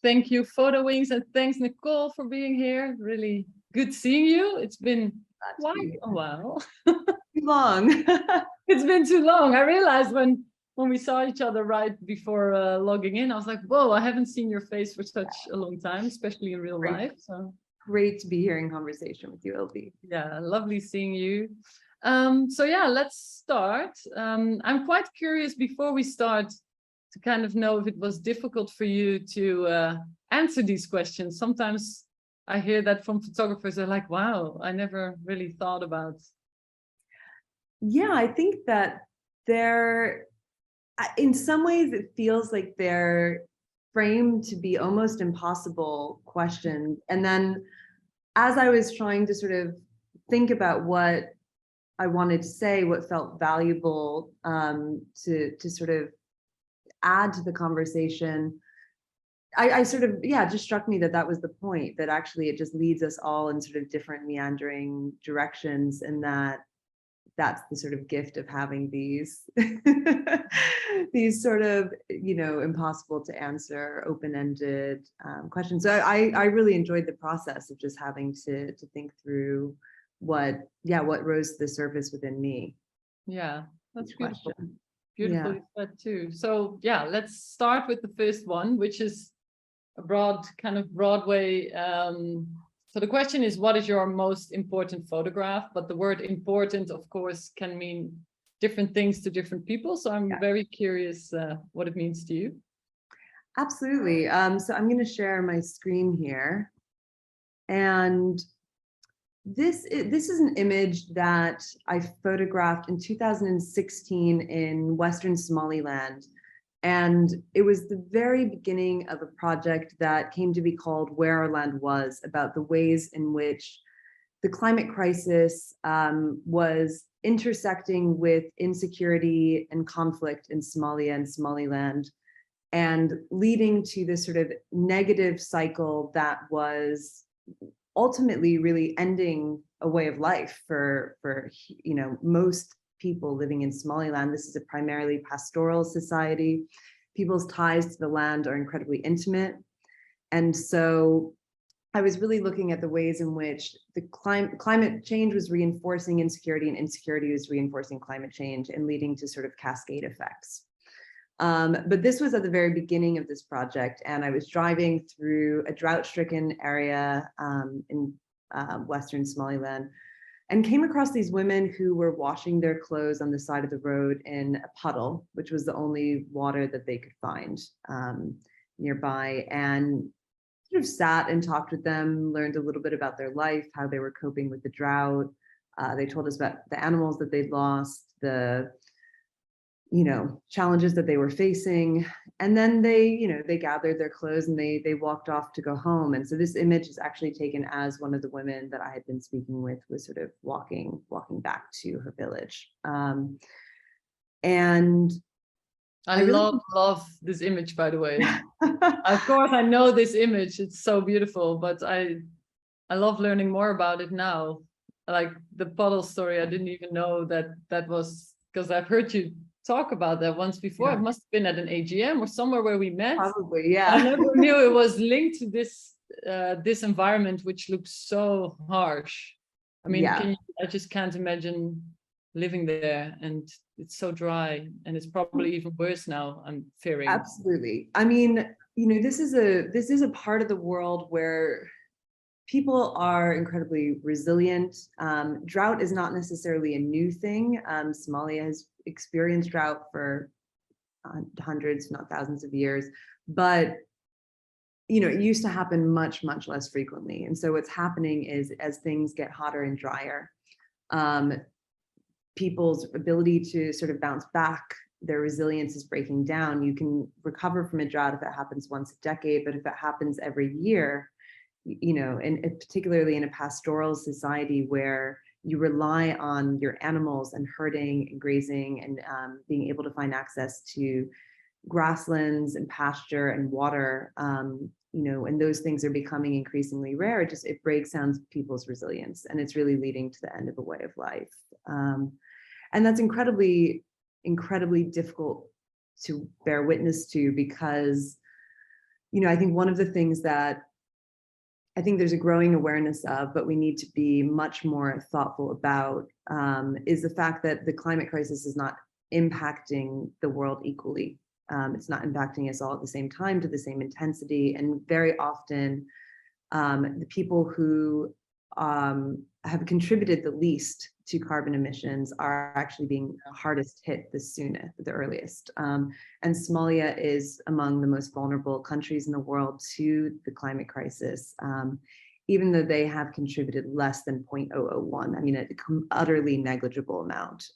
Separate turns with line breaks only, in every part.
Thank you, Photo Wings, and thanks, Nichole, for being here. Really good seeing you. It's been quite a while.
Too long.
It's been too long. I realized when we saw each other right before logging in, I was like, whoa, I haven't seen your face for such a long time, especially in real life. So
great to be here in conversation with you, Ilvy.
Yeah, lovely seeing you. So yeah, let's start. I'm quite curious before we start to kind of know if it was difficult for you to answer these questions. Sometimes I hear that from photographers. They're like, wow, I never really thought about.
Yeah, I think that in some ways, it feels like they're framed to be almost impossible questions. And then as I was trying to sort of think about what I wanted to say, what felt valuable to sort of add to the conversation, I sort of, yeah, just struck me that that was the point, that actually it just leads us all in sort of different meandering directions, and that's the sort of gift of having these these sort of, you know, impossible to answer, open-ended questions. So I really enjoyed the process of just having to think through what rose to the surface within me.
Yeah, that's beautiful.
Question.
Beautifully said too. So yeah, let's start with the first one, which is a broad way. So the question is, what is your most important photograph? But the word important, of course, can mean different things to different people. So I'm very curious what it means to you.
Absolutely. So I'm going to share my screen here. And this is an image that I photographed in 2016 in Western Somaliland. And it was the very beginning of a project that came to be called Where Our Land Was, about the ways in which the climate crisis was intersecting with insecurity and conflict in Somalia and Somaliland, and leading to this sort of negative cycle that was ultimately really ending a way of life for you know, most people living in Somaliland. This is a primarily pastoral society. People's ties to the land are incredibly intimate. And so I was really looking at the ways in which the climate change was reinforcing insecurity, and insecurity was reinforcing climate change and leading to sort of cascade effects. But this was at the very beginning of this project, and I was driving through a drought-stricken area in Western Somaliland, and came across these women who were washing their clothes on the side of the road in a puddle, which was the only water that they could find nearby, and sort of sat and talked with them, learned a little bit about their life, how they were coping with the drought. They told us about the animals that they'd lost, the, you know, challenges that they were facing. And then they gathered their clothes and they walked off to go home. And so this image is actually taken as one of the women that I had been speaking with was sort of walking back to her village. And
I really love this image, by the way. Of course, I know this image. It's so beautiful, but I love learning more about it now. Like the puddle story, I didn't even know that was, because I've heard you talk about that once before. It must have been at an AGM or somewhere where we met.
Probably, yeah.
I never knew it was linked to this this environment, which looks so harsh. I mean, I just can't imagine living there, and it's so dry, and it's probably even worse now, I'm fearing.
Absolutely. I mean, you know, this is a part of the world where people are incredibly resilient. Drought is not necessarily a new thing. Somalia has experienced drought for hundreds, not thousands of years, but you know, it used to happen much, much less frequently. And so what's happening is, as things get hotter and drier, people's ability to sort of bounce back, their resilience is breaking down. You can recover from a drought if it happens once a decade, but if it happens every year, you know, and particularly in a pastoral society where you rely on your animals and herding and grazing and being able to find access to grasslands and pasture and water, you know, and those things are becoming increasingly rare. It breaks down people's resilience, and it's really leading to the end of a way of life. And that's incredibly difficult to bear witness to, because, you know, I think one of the things that I think there's a growing awareness of, but we need to be much more thoughtful about, is the fact that the climate crisis is not impacting the world equally. It's not impacting us all at the same time, to the same intensity. And very often, the people who have contributed the least to carbon emissions are actually being hardest hit the earliest. And Somalia is among the most vulnerable countries in the world to the climate crisis, even though they have contributed less than 0.001. I mean, an utterly negligible amount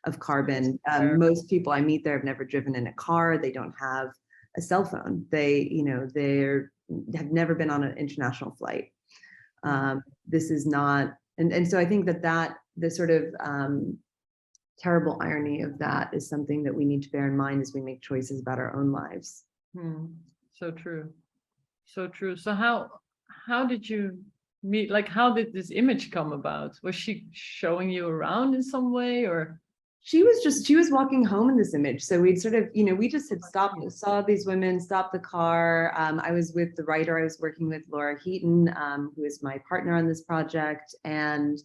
of carbon. Most people I meet there have never driven in a car. They don't have a cell phone. They have never been on an international flight. This is not, and so I think that the sort of terrible irony of that is something that we need to bear in mind as we make choices about our own lives.
So true, so true. So how did you meet? Like, how did this image come about? Was she showing you around in some way, or?
She was walking home in this image. So we'd sort of, you know, we just had stopped, saw these women, stopped the car. I was with the writer I was working with, Laura Heaton, who is my partner on this project. And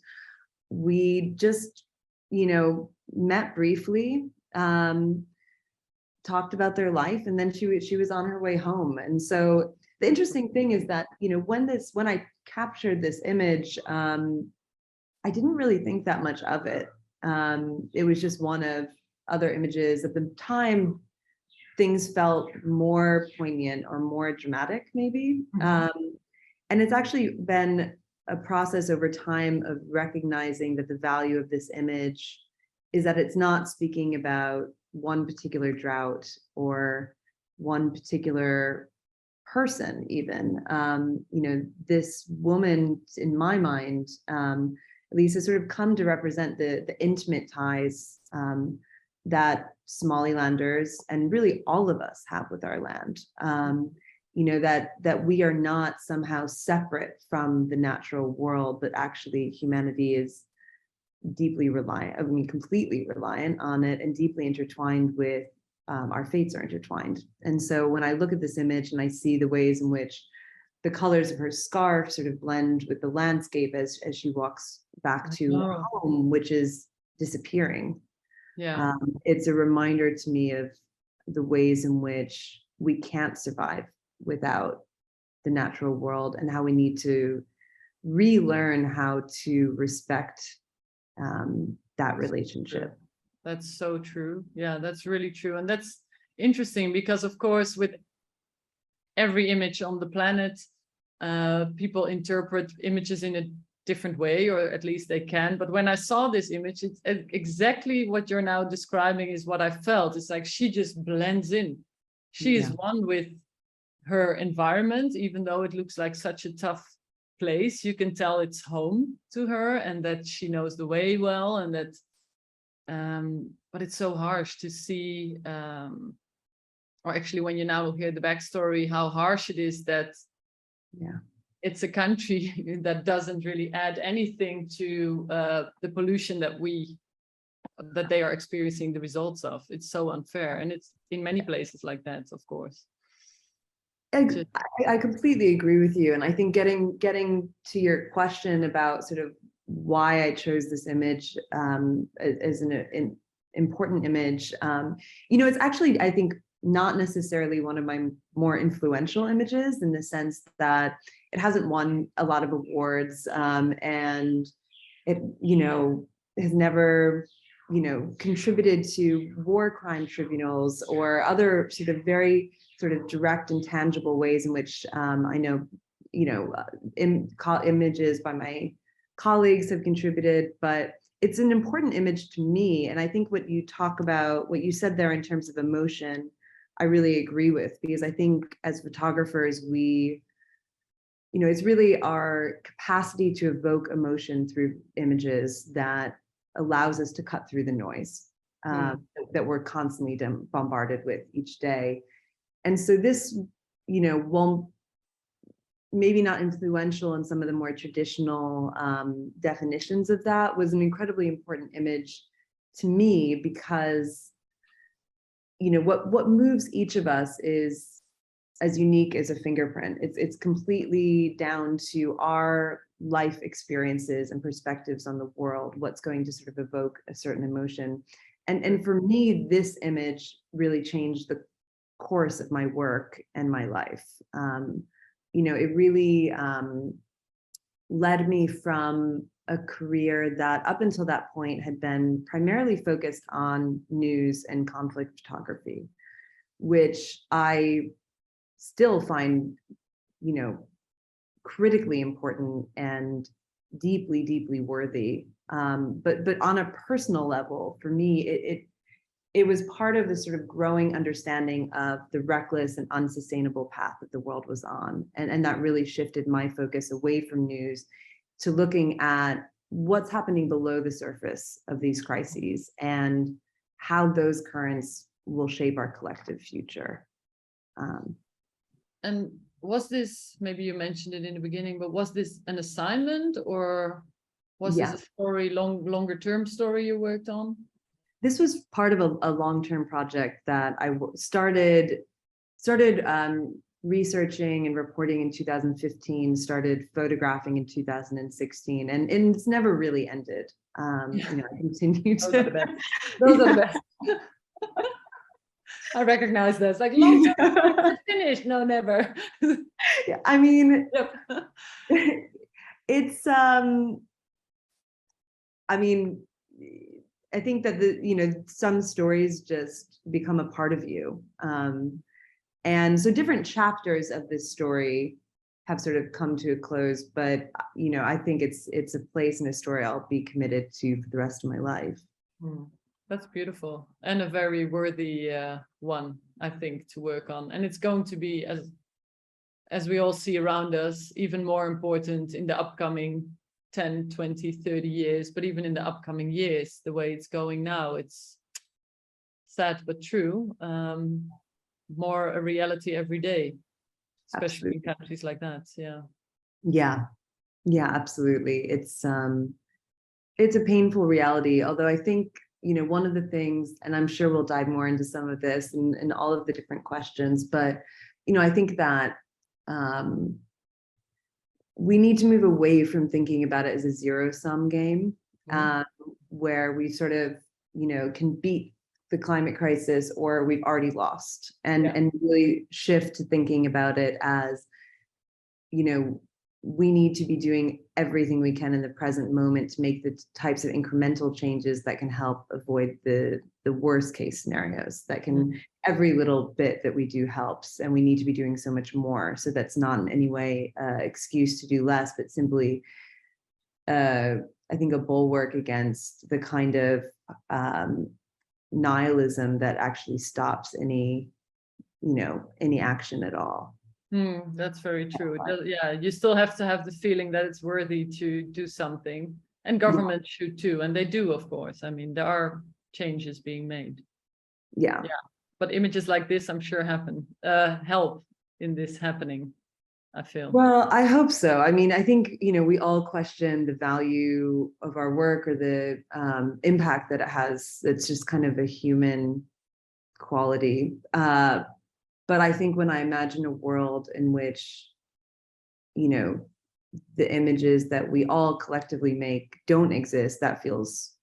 we just, you know, met briefly, talked about their life, and then she was on her way home. And so the interesting thing is that, you know, when I captured this image, I didn't really think that much of it. It was just one of other images. At the time, things felt more poignant or more dramatic, maybe. And it's actually been a process over time of recognizing that the value of this image is that it's not speaking about one particular drought or one particular person even. You know, this woman, in my mind, at least, has sort of come to represent the intimate ties that Somalilanders and really all of us have with our land. You know, that we are not somehow separate from the natural world, but actually humanity is deeply reliant, I mean, completely reliant on it, and deeply intertwined with our fates are intertwined. And so when I look at this image and I see the ways in which the colors of her scarf sort of blend with the landscape as she walks back to home, which is disappearing.
Yeah.
It's a reminder to me of the ways in which we can't survive without the natural world, and how we need to relearn how to respect that relationship.
That's so true. Yeah, that's really true. And that's interesting because, of course, with every image on the planet, people interpret images in a different way, or at least they can. But when I saw this image, it's exactly what you're now describing is what I felt. It's like she just blends in. She is one with her environment, even though it looks like such a tough place. You can tell it's home to her, and that she knows the way well, and that but it's so harsh to see, or actually when you now hear the backstory, how harsh it is that it's a country that doesn't really add anything to the pollution that they are experiencing the results of. It's so unfair, and it's in many places like that, of course.
I completely agree with you, and I think getting to your question about sort of why I chose this image as an important image, you know, it's actually, I think, not necessarily one of my more influential images, in the sense that it hasn't won a lot of awards, and it, you know, has never, you know, contributed to war crime tribunals or other sort of very sort of direct and tangible ways in which I know, you know, images by my colleagues have contributed, but it's an important image to me. And I think what you talk about, what you said there in terms of emotion, I really agree with, because I think as photographers, it's really our capacity to evoke emotion through images that allows us to cut through the noise that we're constantly bombarded with each day. And so this, while maybe not influential in some of the more traditional definitions of that, was an incredibly important image to me, because what moves each of us is as unique as a fingerprint. It's completely down to our life experiences and perspectives on the world, what's going to sort of evoke a certain emotion. And for me, this image really changed the course of my work and my life. It really led me from a career that up until that point had been primarily focused on news and conflict photography, which I still find, critically important and deeply, deeply worthy. But on a personal level, for me, it was part of the sort of growing understanding of the reckless and unsustainable path that the world was on. And that really shifted my focus away from news to looking at what's happening below the surface of these crises and how those currents will shape our collective future.
And was this, maybe you mentioned it in the beginning, but was this an assignment, or was this a story, longer term story you worked on?
This was part of a long-term project that I started researching and reporting in 2015, started photographing in 2016, and it's never really ended. I continue to.
Those are the best. Those are the best. I recognize this. Like, long time finished. No, never.
Yeah, I mean,
yep.
It's I think that some stories just become a part of you. And so different chapters of this story have sort of come to a close, but I think it's a place in a story I'll be committed to for the rest of my life.
That's beautiful, and a very worthy one, I think, to work on. And it's going to be, as we all see around us, even more important in the upcoming 10, 20, 30 years, but even in the upcoming years, the way it's going now, it's sad but true. More a reality every day, especially in countries like that.
Yeah, absolutely. It's a painful reality, although I think one of the things, and I'm sure we'll dive more into some of this and all of the different questions, but I think that we need to move away from thinking about it as a zero-sum game, where we sort of can beat the climate crisis or we've already lost, and really shift to thinking about it as we need to be doing everything we can in the present moment to make the types of incremental changes that can help avoid the worst case scenarios. That can, every little bit that we do helps, and we need to be doing so much more. So that's not in any way excuse to do less, but simply I think a bulwark against the kind of nihilism that actually stops any action at all.
That's very true. You still have to have the feeling that it's worthy to do something, and governments should too, and they do, of course. I mean, there are changes being made. Yeah, but images like this, I'm sure, help in this happening, I feel.
Well, I hope so. I mean, I think we all question the value of our work or the impact that it has. It's just kind of a human quality. But I think when I imagine a world in which, the images that we all collectively make don't exist, that feels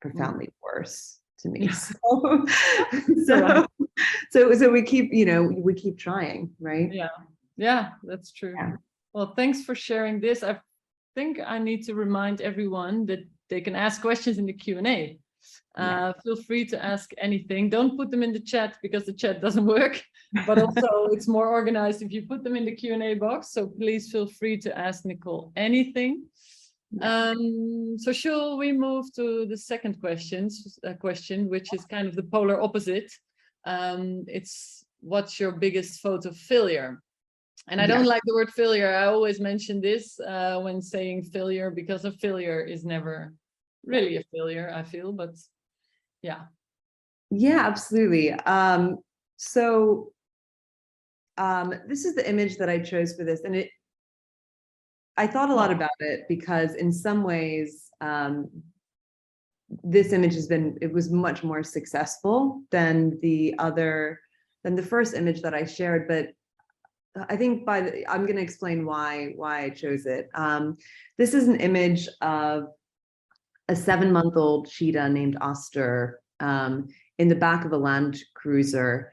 profoundly worse to me. So we keep trying, right?
Yeah, that's true. Yeah. Well, thanks for sharing this. I think I need to remind everyone that they can ask questions in the Q&A. Feel free to ask anything. Don't put them in the chat because the chat doesn't work, but also it's more organized if you put them in the Q&A box. So please feel free to ask Nichole anything. So shall we move to the second question, which is kind of the polar opposite. It's what's your biggest photo failure? And I don't like the word failure. I always mention this when saying failure, because a failure is never really a failure, I feel, but yeah.
Yeah, absolutely. This is the image that I chose for this, and I thought a lot about it because in some ways, this image it was much more successful than the first image that I shared, but I think I'm going to explain why I chose it. This is an image of a 7-month-old cheetah named Oster in the back of a Land Cruiser.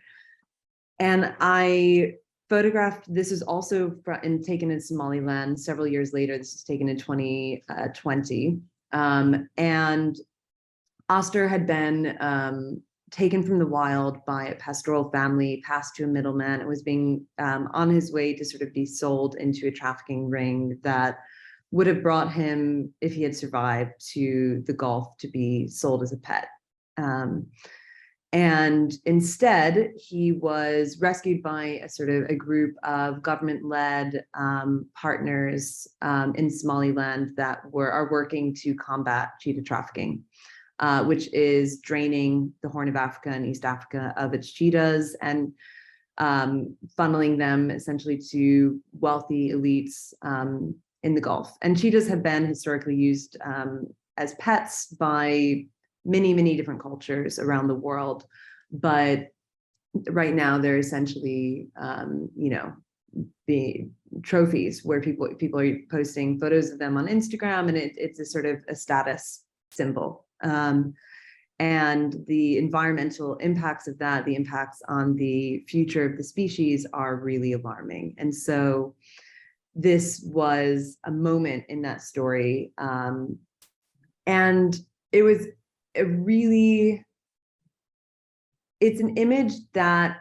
And I photographed, this is also taken in Somaliland several years later. This was taken in 2020. And Oster had been taken from the wild by a pastoral family, passed to a middleman. It was being on his way to sort of be sold into a trafficking ring that would have brought him, if he had survived, to the Gulf to be sold as a pet. And instead, he was rescued by a group of government-led partners in Somaliland that are working to combat cheetah trafficking, which is draining the Horn of Africa and East Africa of its cheetahs and funneling them essentially to wealthy elites in the Gulf. And cheetahs have been historically used as pets by many different cultures around the world, but right now they're essentially the trophies where people are posting photos of them on Instagram, and it's a sort of a status symbol. And the environmental impacts of that, the impacts on the future of the species, are really alarming. And so this was a moment in that story, and it was it's an image that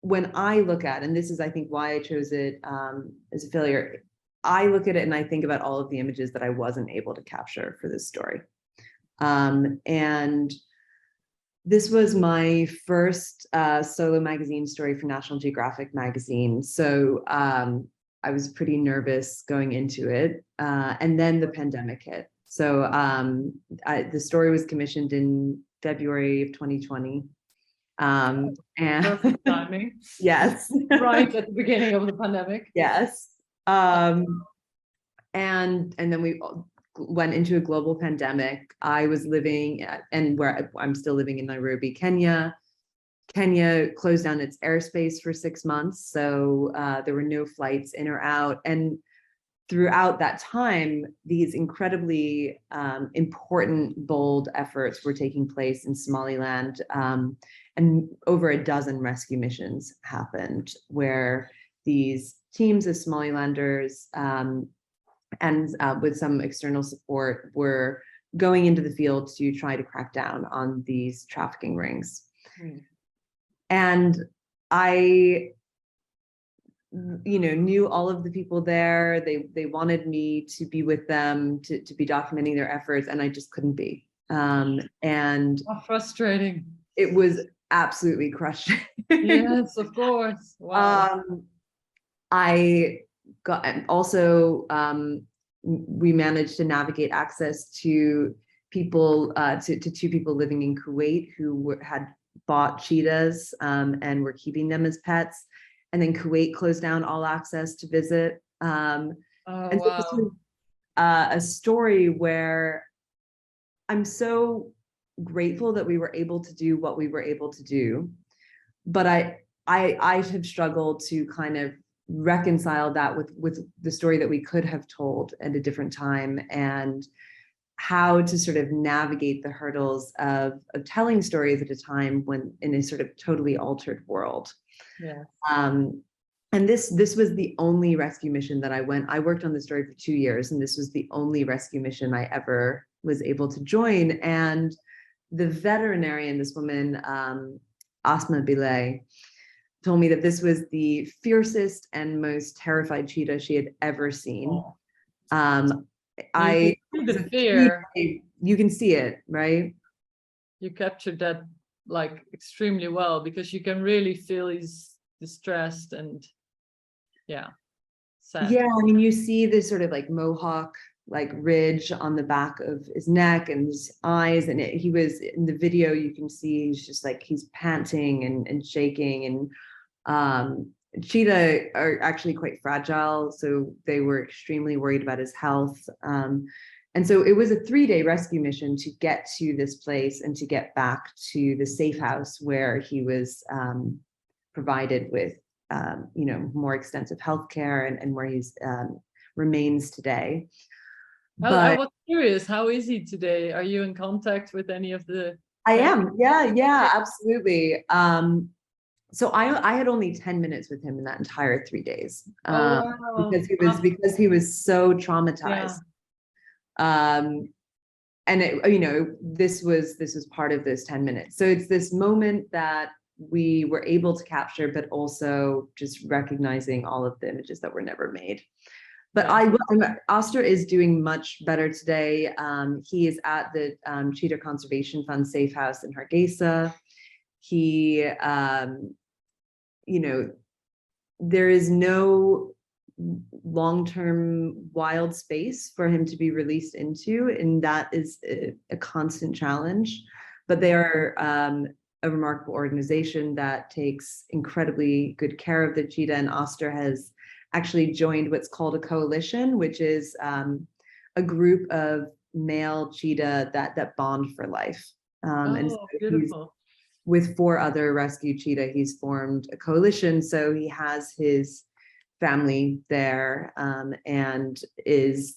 when I look at, and this is, I think, why I chose it as a failure, I look at it and I think about all of the images that I wasn't able to capture for this story. And this was my first solo magazine story for National Geographic magazine. So I was pretty nervous going into it. And then the pandemic hit. So the story was commissioned in February of 2020. And
perfect timing.
Yes.
Right at the beginning of the pandemic.
Yes. And then we went into a global pandemic. I was living where I'm still living in Nairobi, Kenya. Kenya closed down its airspace for 6 months. So there were no flights in or out. And throughout that time, these incredibly important, bold efforts were taking place in Somaliland, and over a dozen rescue missions happened where these teams of Somalilanders and with some external support were going into the field to try to crack down on these trafficking rings. And I knew all of the people there. They wanted me to be with them, to be documenting their efforts, and I just couldn't be. And
oh, frustrating.
It was absolutely crushing.
Yes, of course. Wow.
I got also we managed to navigate access to people to 2 people living in Kuwait who had bought cheetahs and were keeping them as pets. And then Kuwait closed down all access to visit. And so this was a story where I'm so grateful that we were able to do what we were able to do. But I have struggled to kind of reconcile that with the story that we could have told at a different time, and how to sort of navigate the hurdles of telling stories at a time when in a sort of totally altered world.
Yeah.
And this was the only rescue mission that I worked on the story for 2 years, and this was the only rescue mission I ever was able to join. And the veterinarian, this woman, Asma Bilay, told me that this was the fiercest and most terrified cheetah she had ever seen. I,
you can see the fear.
you can see it, right?
You captured that like extremely well, because you can really feel he's distressed and sad.
Yeah, I mean, you see this sort of like mohawk, like ridge on the back of his neck and his eyes, and he was in the video. You can see he's just like he's panting and shaking, and cheetah are actually quite fragile, so they were extremely worried about his health. And so it was a 3-day rescue mission to get to this place and to get back to the safe house where he was provided with, more extensive health care, and where he's remains today.
I was curious, how is he today? Are you in contact with any of the?
I am, yeah, absolutely. So I had only 10 minutes with him in that entire 3 days,
Wow.
because he was so traumatized. And this was part of this 10 minutes. So it's this moment that we were able to capture, but also just recognizing all of the images that were never made. But Oster is doing much better today. He is at the Cheetah Conservation Fund Safe House in Hargeisa. He, there is no long-term wild space for him to be released into, and that is a constant challenge. But they are a remarkable organization that takes incredibly good care of the cheetah, and Oster has actually joined what's called a coalition, which is a group of male cheetah that bond for life. And so beautiful. With 4 other rescue cheetah, he's formed a coalition. So he has his family there, and is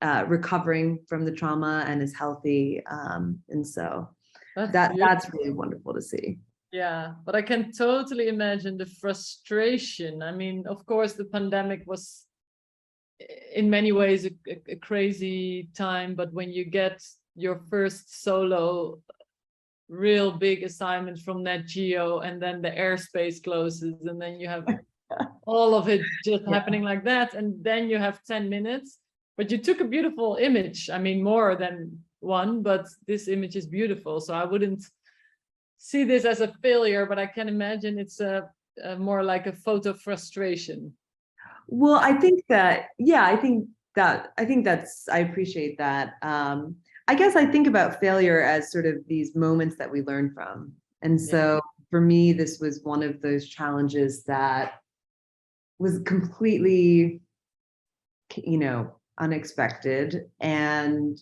recovering from the trauma and is healthy. And so that's really wonderful to see.
Yeah, but I can totally imagine the frustration. I mean, of course, the pandemic was in many ways a crazy time, but when you get your first solo real big assignment from Nat Geo, and then the airspace closes, and then you have all of it just happening like that, and then you have 10 minutes, but you took a beautiful image. I mean, more than one, but this image is beautiful. So I wouldn't see this as a failure, but I can imagine it's a more like a photo frustration.
Well, I think that, I appreciate that. I guess I think about failure as sort of these moments that we learn from. And so for me, this was one of those challenges that was completely, unexpected. And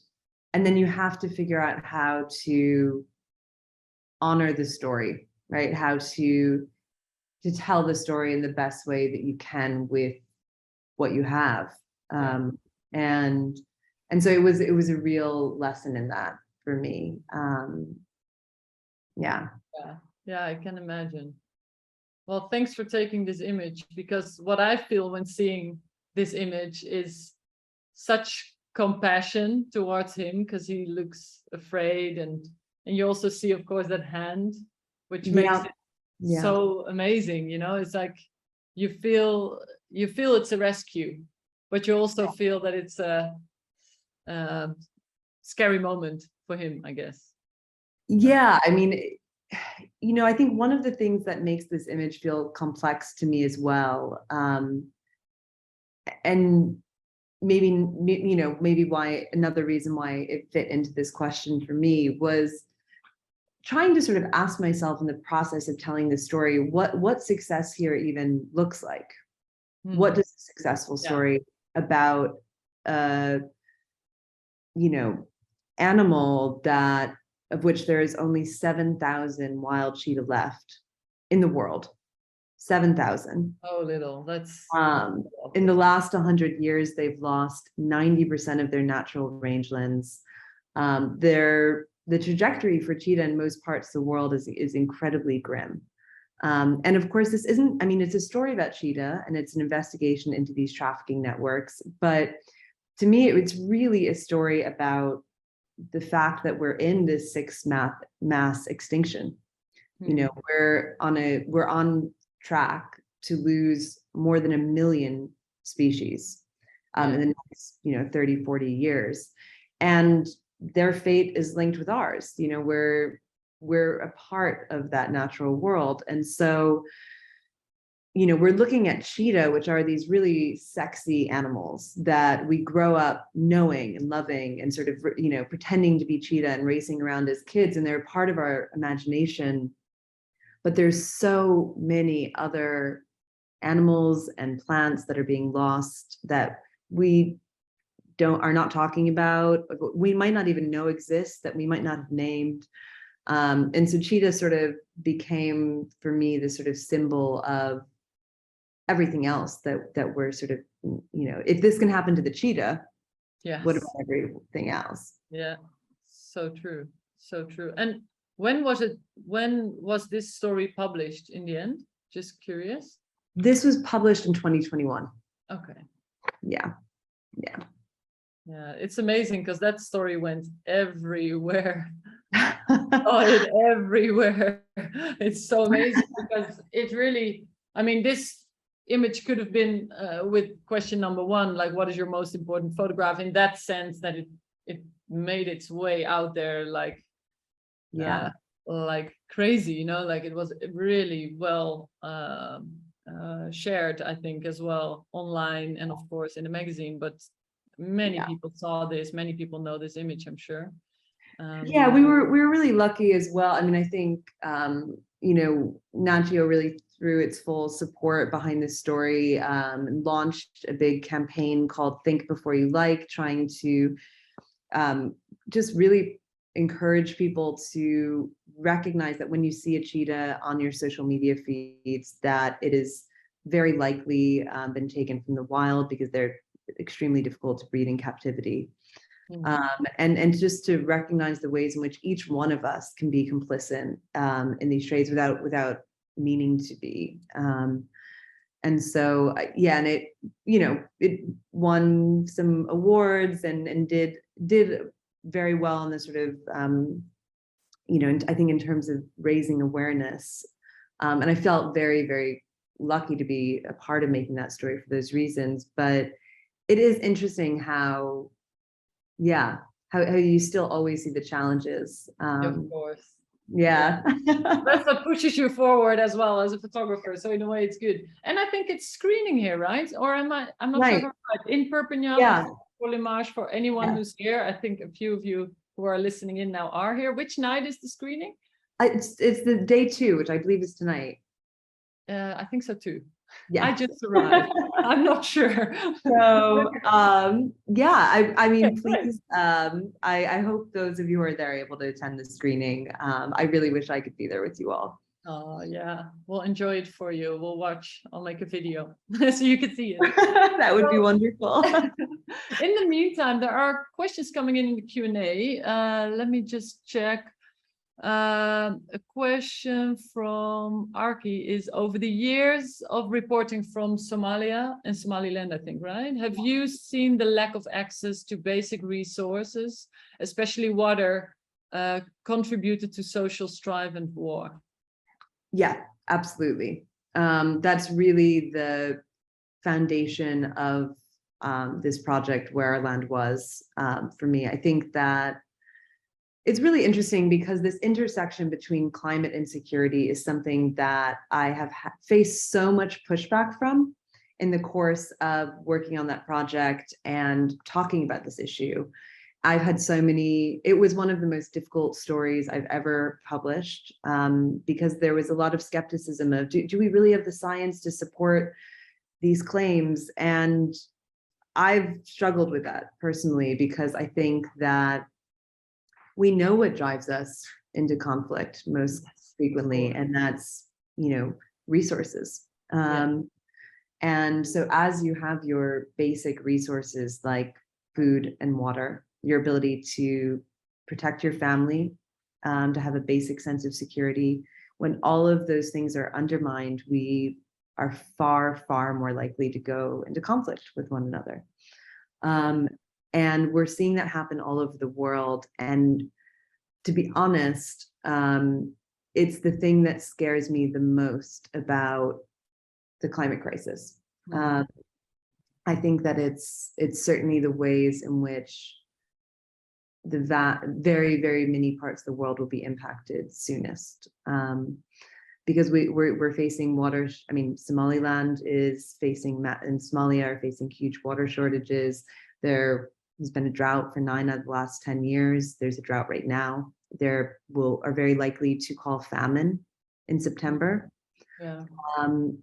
then you have to figure out how to honor the story, right? How to tell the story in the best way that you can with what you have. And so it was a real lesson in that for me. Yeah, I can imagine.
Well, thanks for taking this image, because what I feel when seeing this image is such compassion towards him, because he looks afraid, and you also see, of course, that hand, which makes it so amazing. It's like you feel it's a rescue, but you also feel that it's a scary moment for him, I guess.
Yeah, I mean, I think one of the things that makes this image feel complex to me as well, and maybe why another reason why it fit into this question for me was trying to sort of ask myself in the process of telling the story, what success here even looks like. What does a successful story about animal of which there is only 7,000 wild cheetah left in the world. 7,000.
Oh, little. That's
in the last 100 years, they've lost 90% of their natural rangelands. The trajectory for cheetah in most parts of the world is incredibly grim. And of course, this isn't, it's a story about cheetah, and it's an investigation into these trafficking networks. But to me, it's really a story about the fact that we're in this sixth mass extinction. We're on track to lose more than 1 million species. in the next, 30, 40 years. And their fate is linked with ours. We're a part of that natural world. And so, we're looking at cheetah, which are these really sexy animals that we grow up knowing and loving and sort of, pretending to be cheetah and racing around as kids. And they're part of our imagination. But there's so many other animals and plants that are being lost that we are not talking about, we might not even know exist, that we might not have named. And so cheetah sort of became, for me, this sort of symbol of everything else that we're sort of, if this can happen to the cheetah, what about everything else?
Yeah, so true, so true. And when was this story published in the end? Just curious.
This was published in 2021.
Okay.
Yeah.
Yeah, it's amazing because that story went everywhere. It everywhere. It's so amazing because it really, this image could have been with question number 1, like, what is your most important photograph, in that sense that it made its way out there, like, like crazy, like it was really well shared, I think, as well online, and of course in the magazine. But many people saw this, many people know this image, I'm sure.
We were really lucky as well. I think Nat Geo really threw its full support behind this story, and launched a big campaign called Think Before You Like, trying to just really encourage people to recognize that when you see a cheetah on your social media feeds, that it is very likely been taken from the wild, because they're extremely difficult to breed in captivity. And just to recognize the ways in which each one of us can be complicit in these trades without meaning to be. And so, and it won some awards and did very well in the sort of, I think in terms of raising awareness. And I felt very, very lucky to be a part of making that story for those reasons. But it is interesting how you still always see the challenges.
Of course.
Yeah.
That's what pushes you forward as well as a photographer. So in a way it's good. And I think it's screening here, right? Or I'm not sure if I'm right. In Perpignan, for L'Image, for anyone who's here. I think a few of you who are listening in now are here. Which night is the screening?
It's the day 2, which I believe is tonight.
I think so too. Yeah. I just arrived. I'm not sure.
So please, I hope those of you who are there are able to attend the screening. I really wish I could be there with you all.
Oh yeah, we'll enjoy it for you. We'll watch. I'll make a video so you can see it.
That would be wonderful.
In the meantime, there are questions coming in the Q&A. Let me just check. A question from Arki is, over the years of reporting from Somalia and Somaliland, I think, right? Have you seen the lack of access to basic resources, especially water, contributed to social strife and war? Yeah, absolutely. That's really the foundation of this project, Where Our Land Was, for me. I think that it's really interesting because this intersection between climate and security is something that I have faced so much pushback from in the course of working on that project and talking about this issue. I've had so many, it was one of the most difficult stories I've ever published, because there was a lot of skepticism of, do we really have the science to support these claims? And I've struggled with that personally, because I think that we know what drives us into conflict most frequently, and that's, resources. And so as you have your basic resources like food and water, your ability to protect your family, to have a basic sense of security, when all of those things are undermined, we are far, far more likely to go into conflict with one another. And we're seeing that happen all over the world. And to be honest, it's the thing that scares me the most about the climate crisis.
I think that it's certainly the ways in which the very, very many parts of the world will be impacted soonest. Because we're facing water. I mean, Somaliland is facing, and Somalia are facing huge water shortages. There has been a drought for 9 out of the last 10 years. There's a drought right now. There are very likely to call famine in September.
Yeah.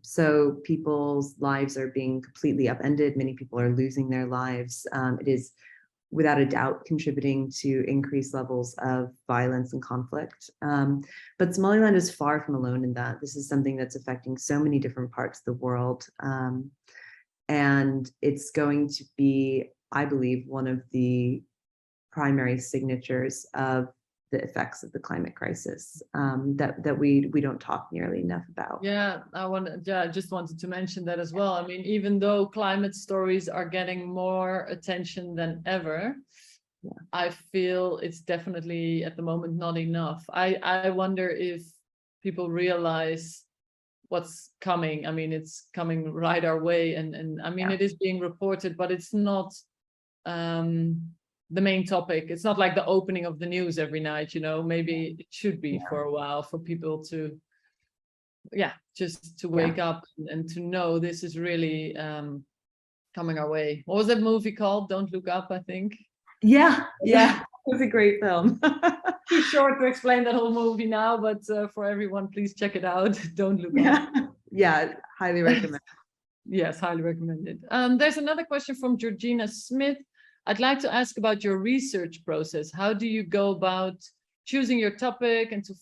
So people's lives are being completely upended. Many people are losing their lives. It is without a doubt contributing to increased levels of violence and conflict. But Somaliland is far from alone in that. This is something that's affecting so many different parts of the world. And it's going to be, I believe, one of the primary signatures of the effects of the climate crisis that we don't talk nearly enough about.
Yeah, I just wanted to mention that as well. I mean, even though climate stories are getting more attention than ever, yeah, I feel it's definitely at the moment not enough. I wonder if people realize what's coming. I mean, it's coming right our way, and I mean, yeah, it is being reported, but it's not the main topic. It's not like the opening of the news every night, you know. Maybe it should be, yeah, for a while, for people to, yeah, just to wake, yeah, up and to know this is really coming our way. What was that movie called? Don't Look Up, I think.
Yeah, yeah, it was a great film.
Too short to explain that whole movie now, but for everyone, please check it out. Don't Look
Up.
Up.
Yeah, highly recommend.
Yes, highly recommended. There's another question from Georgina Smith. I'd like to ask about your research process. How do you go about choosing your topic and to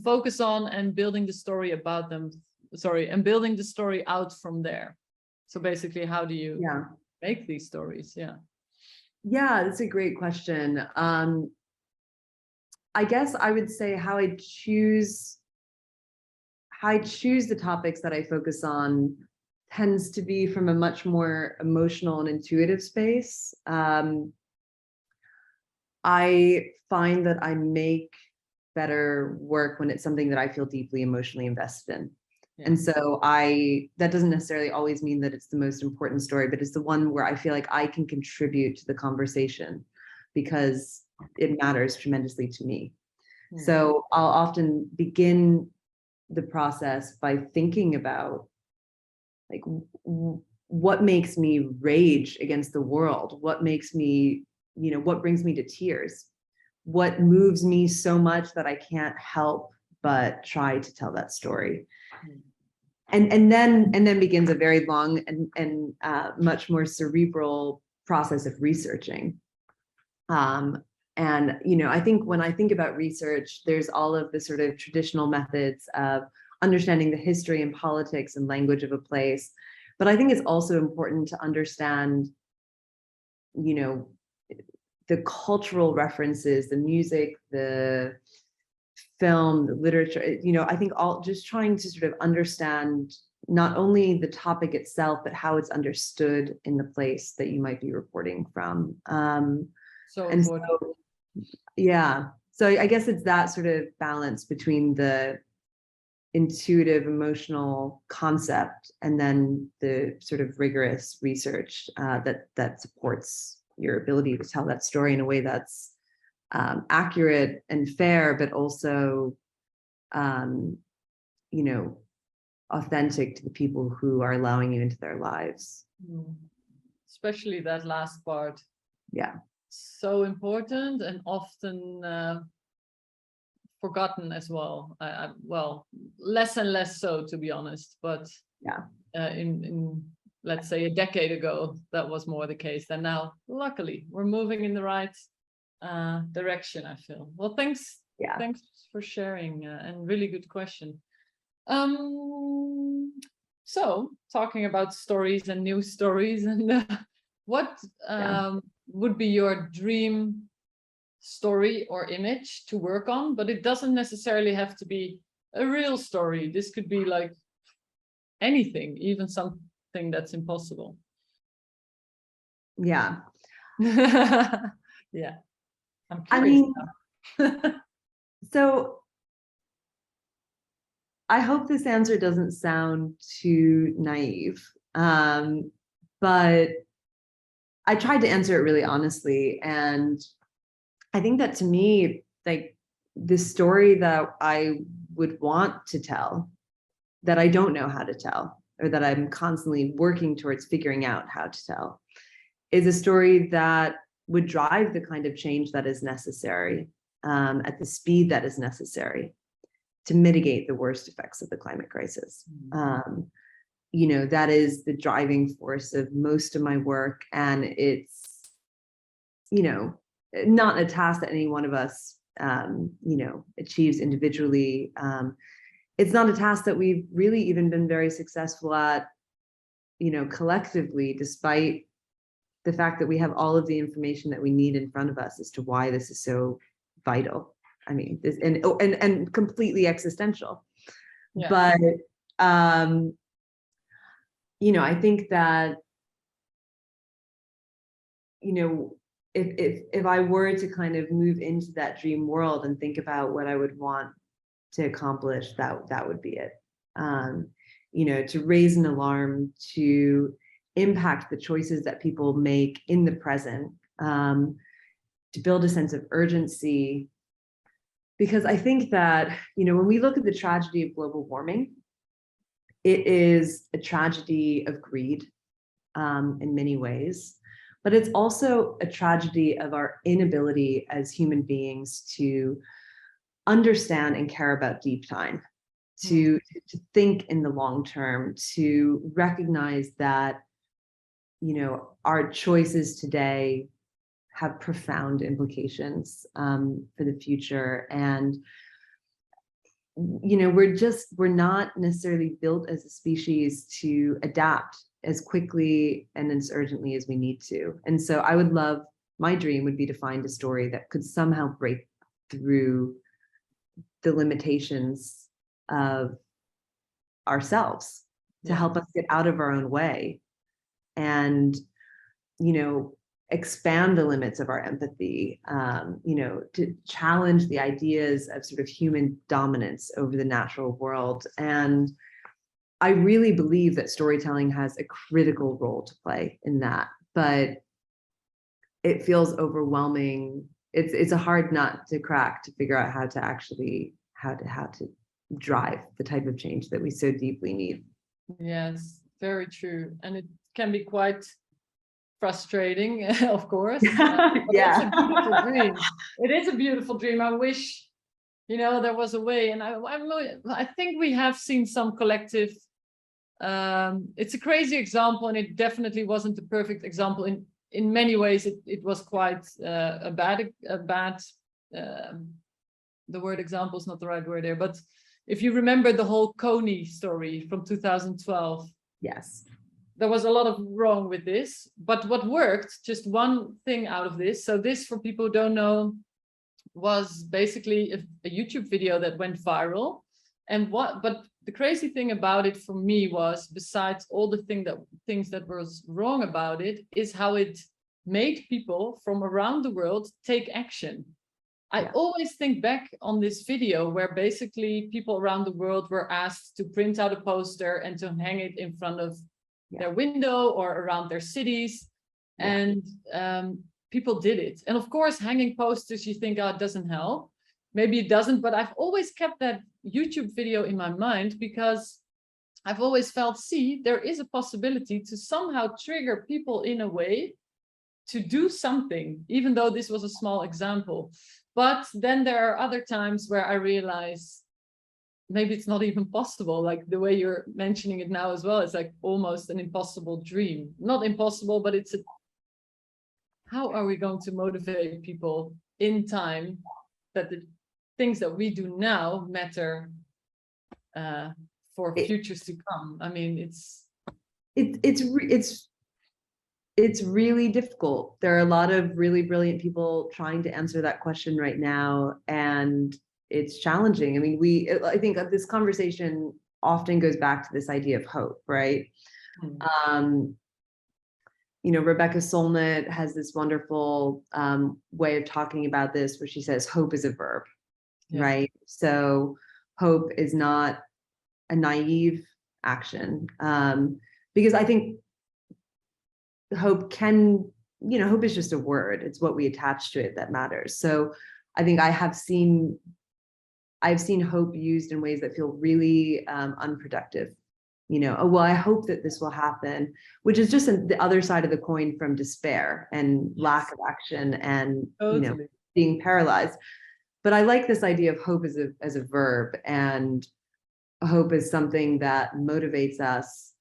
focus on and building the story about them? Sorry, and building the story out from there. So basically, how do you, yeah, make these stories? Yeah.
Yeah, that's a great question. I guess I would say how I choose the topics that I focus on tends to be from a much more emotional and intuitive space. I find that I make better work when it's something that I feel deeply emotionally invested in. Yeah. And so that doesn't necessarily always mean that it's the most important story, but it's the one where I feel like I can contribute to the conversation because it matters tremendously to me. Yeah. So I'll often begin the process by thinking about, like, what makes me rage against the world? What makes me, you know, what brings me to tears? What moves me so much that I can't help but try to tell that story? And then begins a very long and much more cerebral process of researching. And, you know, I think when I think about research, there's all of the sort of traditional methods of understanding the history and politics and language of a place. But I think it's also important to understand, you know, the cultural references, the music, the film, the literature, you know, I think just trying to sort of understand not only the topic itself, but how it's understood in the place that you might be reporting from. So yeah, so I guess it's that sort of balance between the intuitive, emotional concept and then the sort of rigorous research that supports your ability to tell that story in a way that's accurate and fair, but also, you know, authentic to the people who are allowing you into their lives.
Especially that last part.
Yeah.
So important and often forgotten as well. Well, less and less so, to be honest. But yeah, in let's say a decade ago, that was more the case than now. Luckily, we're moving in the right direction, I feel. Well, thanks. Yeah. Thanks for sharing and really good question. So talking about stories and news stories, and what would be your dream story or image to work on? But it doesn't necessarily have to be a real story. This could be like anything, even something that's impossible.
Yeah.
Yeah. I'm curious. I mean,
so I hope this answer doesn't sound too naive, but I tried to answer it really honestly. And I think that to me, like the story that I would want to tell, that I don't know how to tell, or that I'm constantly working towards figuring out how to tell, is a story that would drive the kind of change that is necessary at the speed that is necessary to mitigate the worst effects of the climate crisis. You know, that is the driving force of most of my work. And it's, you know, not a task that any one of us, you know, achieves individually. It's not a task that we've really even been very successful at, you know, collectively, despite the fact that we have all of the information that we need in front of us as to why this is so vital. I mean, this and completely existential. Yeah. But you know, I think that, you know, if I were to kind of move into that dream world and think about what I would want to accomplish, that would be it. You know, to raise an alarm, to impact the choices that people make in the present, to build a sense of urgency. Because I think that, you know, when we look at the tragedy of global warming, it is a tragedy of greed in many ways, but it's also a tragedy of our inability as human beings to understand and care about deep time, to think in the long term, to recognize that, you know, our choices today have profound implications for the future. And, you know, we're not necessarily built as a species to adapt as quickly and as urgently as we need to. And so I would love, my dream would be to find a story that could somehow break through the limitations of ourselves to help us get out of our own way and, you know, expand the limits of our empathy, you know, to challenge the ideas of sort of human dominance over the natural world. And I really believe that storytelling has a critical role to play in that, but it feels overwhelming. It's a hard nut to crack to figure out how to actually, how to drive the type of change that we so deeply need.
Yes, very true. And it can be quite frustrating, of course. Yeah. It's a beautiful dream. It is a beautiful dream. I wish, you know, there was a way. And I think we have seen some collective, it's a crazy example, and it definitely wasn't the perfect example. In many ways, it was quite a bad, the word example is not the right word there, but if you remember the whole Coney story from 2012.
Yes.
There was a lot of wrong with this, but what worked, just one thing out of this. So this, for people who don't know, was basically a YouTube video that went viral. And but the crazy thing about it for me was, besides all the things that was wrong about it, is how it made people from around the world take action. I always think back on this video where basically people around the world were asked to print out a poster and to hang it in front of their window or around their cities. And people did it. And of course, hanging posters, you think, oh, it doesn't help. Maybe it doesn't, but I've always kept that YouTube video in my mind because I've always felt, see, there is a possibility to somehow trigger people in a way to do something, even though this was a small example. But then there are other times where I realize maybe it's not even possible, like the way you're mentioning it now as well. It's like almost an impossible dream. Not impossible, but it's how are we going to motivate people in time that the things that we do now matter for futures to come? I mean,
it's really difficult. There are a lot of really brilliant people trying to answer that question right now, and it's challenging. I mean, I think this conversation often goes back to this idea of hope, right? You know, Rebecca Solnit has this wonderful way of talking about this, where she says hope is a verb, right? So hope is not a naive action, because I think hope can, hope is just a word. It's what we attach to it that matters. So I think I've seen hope used in ways that feel really unproductive. Oh, well, I hope that this will happen, which is just the other side of the coin from despair and lack of action and,
Totally.
being paralyzed. But I like this idea of hope as a verb, and hope is something that motivates us.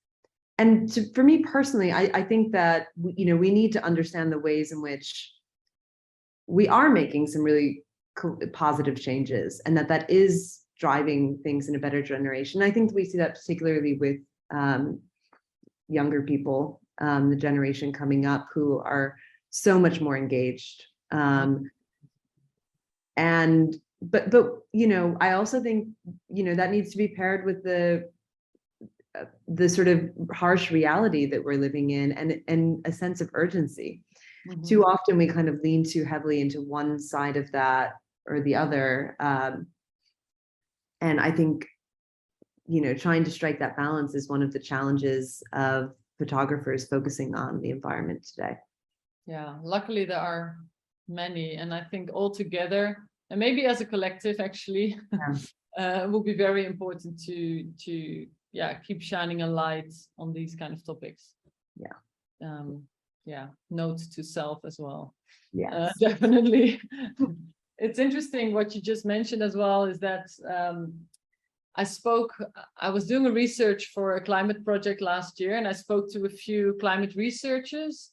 And for me personally, I think that, we need to understand the ways in which we are making some really positive changes, and that is driving things in a better generation. I think we see that particularly with younger people, the generation coming up, who are so much more engaged. But I also think that needs to be paired with the sort of harsh reality that we're living in, and a sense of urgency. Mm-hmm. Too often we kind of lean too heavily into one side of that or the other. And I think, trying to strike that balance is one of the challenges of photographers focusing on the environment today.
Yeah, luckily there are many, and I think all together, and maybe as a collective, actually, will be very important to keep shining a light on these kind of topics. Note to self as well. Yes, definitely. It's interesting what you just mentioned as well, is that I was doing a research for a climate project last year, and I spoke to a few climate researchers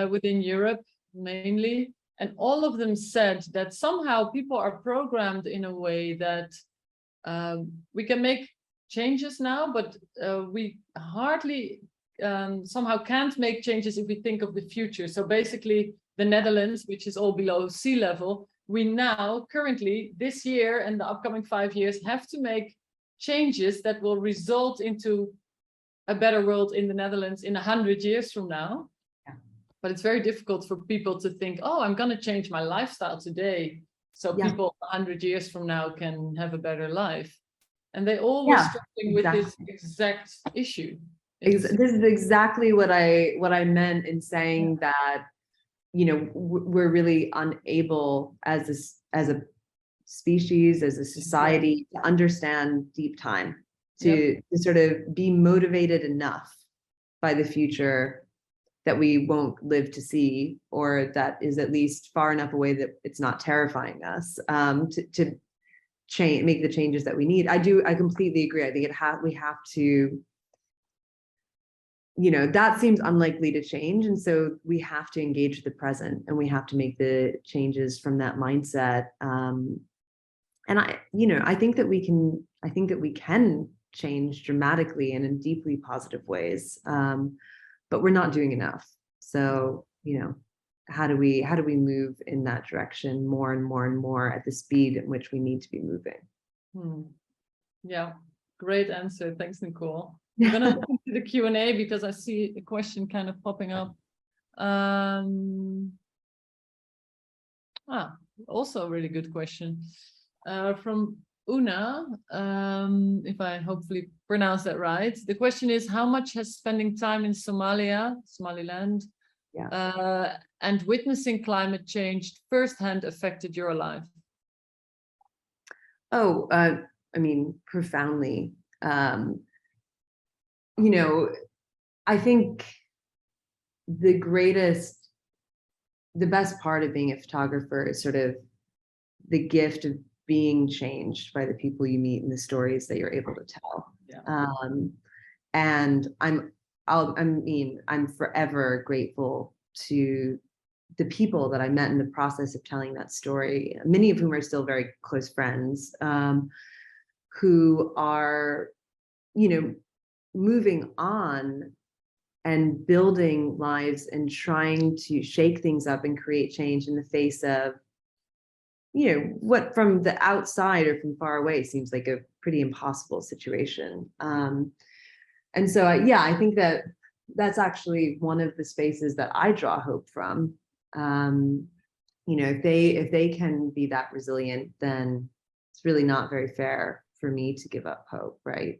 within Europe mainly, and all of them said that somehow people are programmed in a way that we can make changes now, but we hardly somehow can't make changes if we think of the future. So basically the Netherlands, which is all below sea level, we now currently this year and the upcoming 5 years have to make changes that will result into a better world in the Netherlands in 100 years from now. Yeah. But it's very difficult for people to think, oh, I'm going to change my lifestyle today, so people 100 years from now can have a better life. And they all were struggling with this exact issue.
This is exactly what I meant in saying that, we're really unable as a species, as a society, to understand deep time, to sort of be motivated enough by the future that we won't live to see, or that is at least far enough away that it's not terrifying us, to make the changes that we need. I completely agree. I think we have to, that seems unlikely to change. And so we have to engage the present, and we have to make the changes from that mindset. And I think that we can change dramatically and in deeply positive ways. But we're not doing enough. So, how do we move in that direction more and more and more at the speed at which we need to be moving?
Yeah, great answer. Thanks, Nichole. I'm going to look into the Q&A because I see a question kind of popping up. Also a really good question from Una, if I hopefully pronounce that right. The question is, how much has spending time in Somaliland, and witnessing climate change firsthand affected your life?
Oh, I mean, profoundly. I think the best part of being a photographer is sort of the gift of being changed by the people you meet and the stories that you're able to tell. And I'm forever grateful to the people that I met in the process of telling that story, many of whom are still very close friends, who are, moving on and building lives and trying to shake things up and create change in the face of, what from the outside or from far away seems like a pretty impossible situation. And so, I think that that's actually one of the spaces that I draw hope from. If they can be that resilient, then it's really not very fair for me to give up hope, right?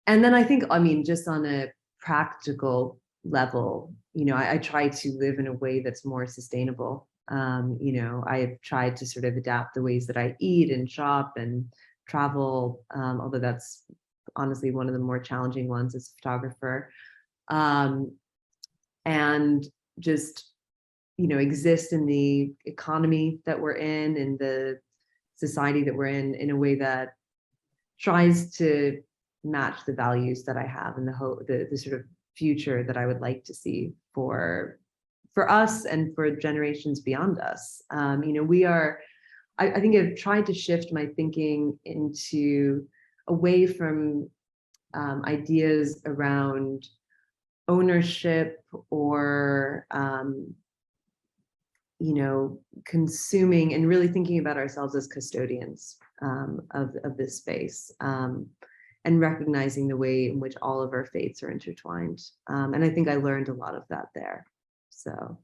And then I think, just on a practical level, I try to live in a way that's more sustainable. I've tried to sort of adapt the ways that I eat and shop and travel, although that's honestly one of the more challenging ones as a photographer. And just, exist in the economy that we're in the society that we're in a way that tries to match the values that I have and the hope, the sort of future that I would like to see for us and for generations beyond us. I think I've tried to shift my thinking into away from ideas around ownership or consuming, and really thinking about ourselves as custodians of this space, and recognizing the way in which all of our faiths are intertwined. And I think I learned a lot of that there. So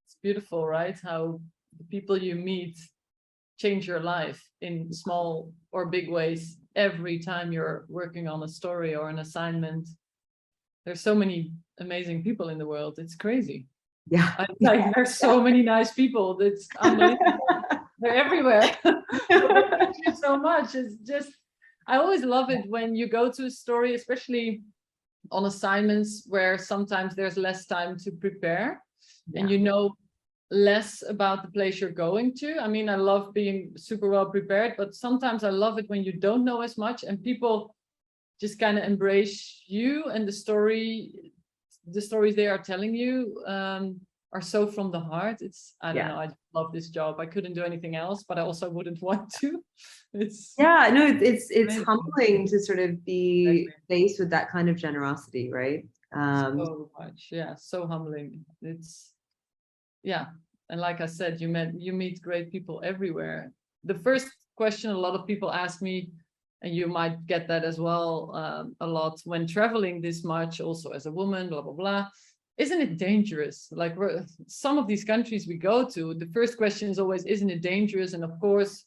it's beautiful, right? How the people you meet change your life in small or big ways every time you're working on a story or an assignment. There's so many amazing people in the world. It's crazy.
Yeah.
There's so many nice people. That's unbelievable. They're everywhere. They teach you so much. It's just, I always love it when you go to a story, especially on assignments where sometimes there's less time to prepare, and you know less about the place you're going to. I mean, I love being super well prepared, but sometimes I love it when you don't know as much and people just kind of embrace you, and the stories they are telling you are so from the heart. It's, I don't know, I love this job. I couldn't do anything else, but I also wouldn't want to. It's
it's humbling to sort of be faced with that kind of generosity, right?
So much, so humbling. It's, and like I said, you meet great people everywhere. The first question a lot of people ask me, and you might get that as well a lot when traveling this much, also as a woman, blah, blah, blah. Isn't it dangerous? Like some of these countries we go to, the first question is always, isn't it dangerous? And of course,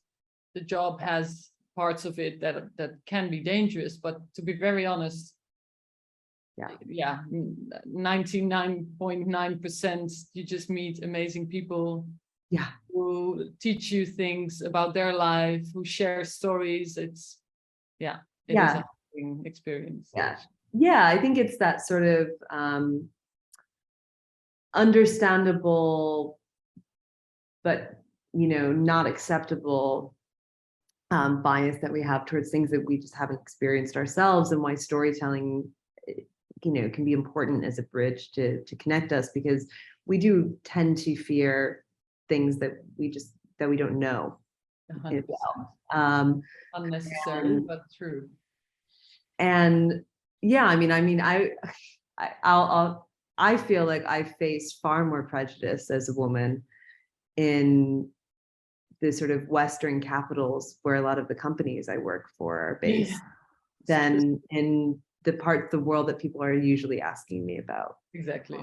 the job has parts of it that can be dangerous. But to be very honest, 99.9% you just meet amazing people who teach you things about their life, who share stories. It's it is a humbling experience.
I think it's that sort of understandable but not acceptable bias that we have towards things that we just haven't experienced ourselves, and why storytelling can be important as a bridge to connect us, because we do tend to fear things that we don't know.
Unnecessary, but true.
And I feel like I faced far more prejudice as a woman in the sort of Western capitals where a lot of the companies I work for are based than in the parts of the world that people are usually asking me about.
Exactly.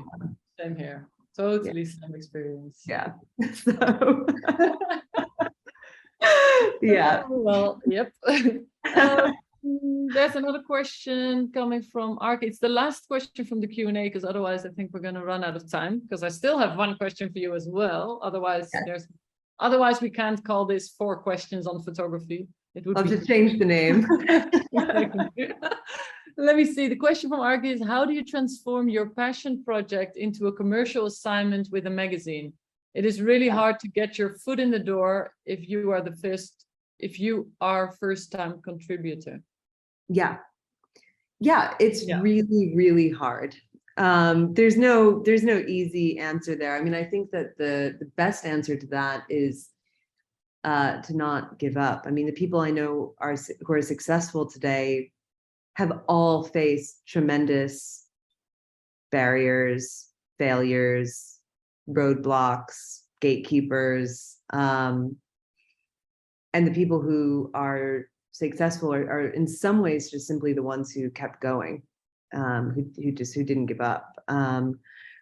Same here. Totally same experience.
So
well, yep. There's another question coming from Ark. It's the last question from the Q&A, because otherwise I think we're going to run out of time, because I still have one question for you as well. Otherwise we can't call this 4 questions on photography. It would
I'll just change the name.
Let me see. The question from Ark is, how do you transform your passion project into a commercial assignment with a magazine? It is really hard to get your foot in the door if you are first-time contributor. It's really, really hard. There's no easy answer there. I mean, I think that the best answer to that is to not give up. I mean, the people I know who are successful today have all faced tremendous barriers, failures, roadblocks, gatekeepers, and the people who are successful are in some ways just simply the ones who kept going, who didn't give up,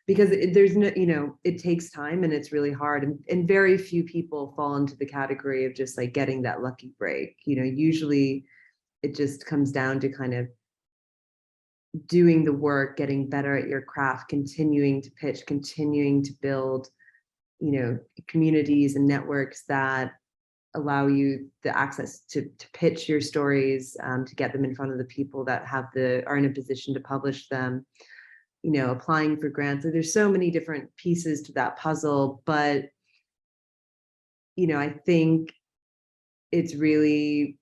because there's no, it takes time and it's really hard, and very few people fall into the category of just like getting that lucky break. Usually it just comes down to kind of
doing the work, getting better at your craft, continuing to pitch, continuing to build, communities and networks that allow you the access to pitch your stories, to get them in front of the people that are in a position to publish them, applying for grants. So there's so many different pieces to that puzzle, but I think it really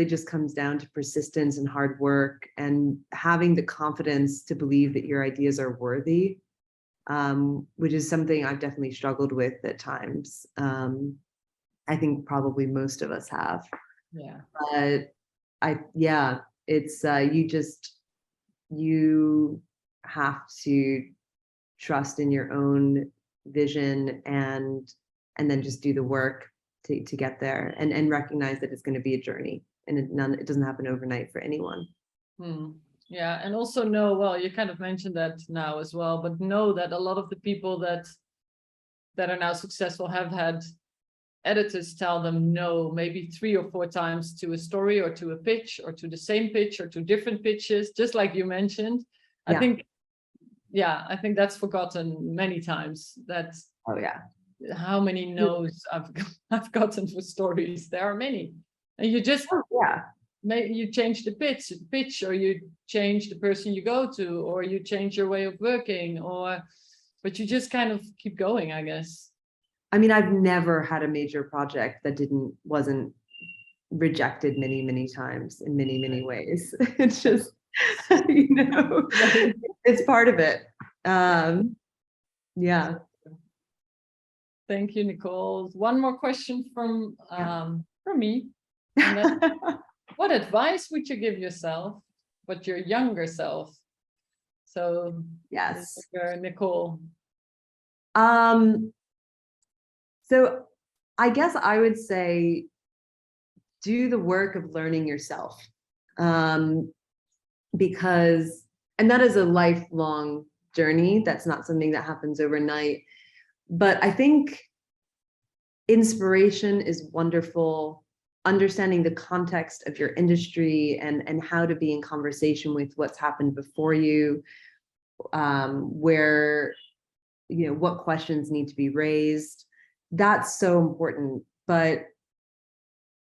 just comes down to persistence and hard work and having the confidence to believe that your ideas are worthy, which is something I've definitely struggled with at times. I think probably most of us have.
Yeah.
But it's you have to trust in your own vision and then just do the work to get there and recognize that it's going to be a journey and it doesn't happen overnight for anyone.
Yeah, and also know, well, you kind of mentioned that now as well, but know that a lot of the people that are now successful have had editors tell them no, maybe 3 or 4 times to a story or to a pitch or to the same pitch or to different pitches, just like you mentioned. I think that's forgotten many times. How many no's I've gotten for stories. There are many, and you just maybe you change the pitch, or you change the person you go to, or you change your way of working, but you just kind of keep going, I guess.
I mean, I've never had a major project that wasn't rejected many times in many ways. It's just, it's part of it. Yeah.
Thank you, Nichole. One more question from me. What advice would you give yourself, but your younger self? So
yes,
Nichole.
So I guess I would say do the work of learning yourself, because, and that is a lifelong journey. That's not something that happens overnight. But I think inspiration is wonderful. Understanding the context of your industry and how to be in conversation with what's happened before you, where, what questions need to be raised. That's so important. But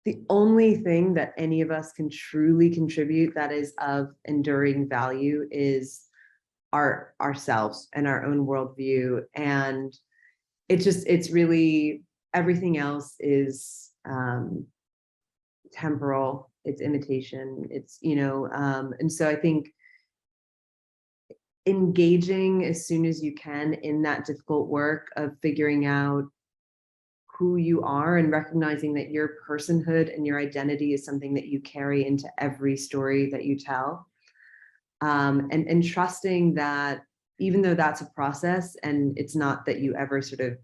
the only thing that any of us can truly contribute that is of enduring value is ourselves and our own worldview. And it's really, everything else is temporal, it's imitation, it's, and so I think engaging as soon as you can in that difficult work of figuring out who you are and recognizing that your personhood and your identity is something that you carry into every story that you tell, and trusting that even though that's a process and it's not that you ever sort of,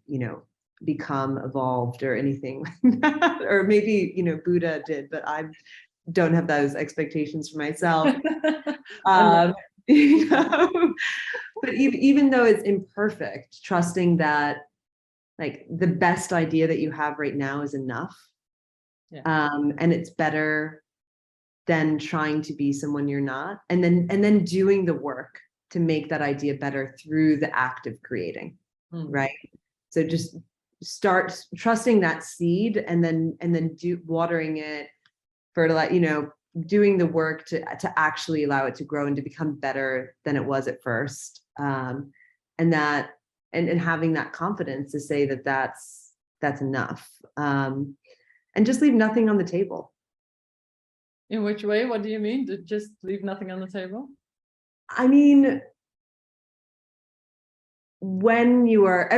become evolved or anything like that, or maybe, Buddha did, but I don't have those expectations for myself. But even though it's imperfect, trusting that like the best idea that you have right now is enough. And it's better than trying to be someone you're not, and then doing the work to make that idea better through the act of creating. Right. So just start trusting that seed and then watering it, fertilize, doing the work to actually allow it to grow and to become better than it was at first. And having that confidence to say that that's enough. And just leave nothing on the table.
In which way? What do you mean? To just leave nothing on the table?
I mean, when you are,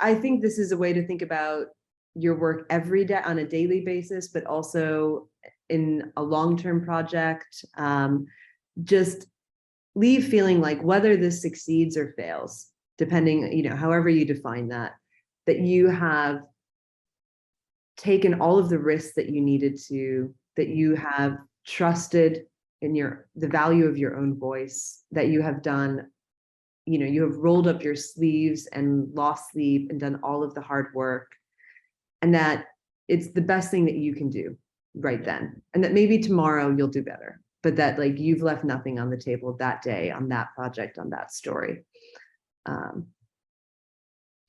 I think this is a way to think about your work every day on a daily basis, but also in a long-term project. Just leave feeling like whether this succeeds or fails, depending, however you define that you have taken all of the risks that you needed to, that you have trusted in the value of your own voice, that you have done, you have rolled up your sleeves and lost sleep and done all of the hard work, and that it's the best thing that you can do right then, and that maybe tomorrow you'll do better. but that like you've left nothing on the table that day, on that project, on that story.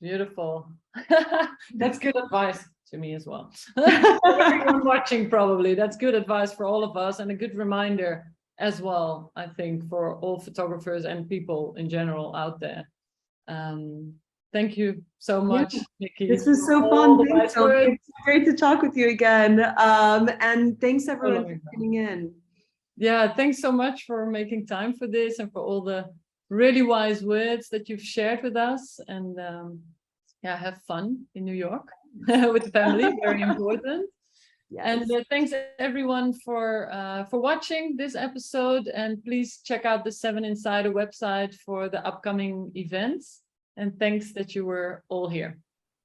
Beautiful. That's good advice to me as well. Everyone watching, probably that's good advice for all of us, and a good reminder as well, I think, for all photographers and people in general out there. Thank you so much, Nikki.
This was so fun. Thanks, it's great to talk with you again. And thanks everyone for tuning in.
Yeah, thanks so much for making time for this and for all the really wise words that you've shared with us. And yeah, have fun in New York with the family, very important. Yes. And thanks everyone for watching this episode, and please check out the 7 Insider website for the upcoming events. And thanks that you were all here.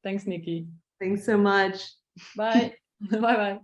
Thanks, Nikki.
Thanks so much.
Bye. Bye-bye.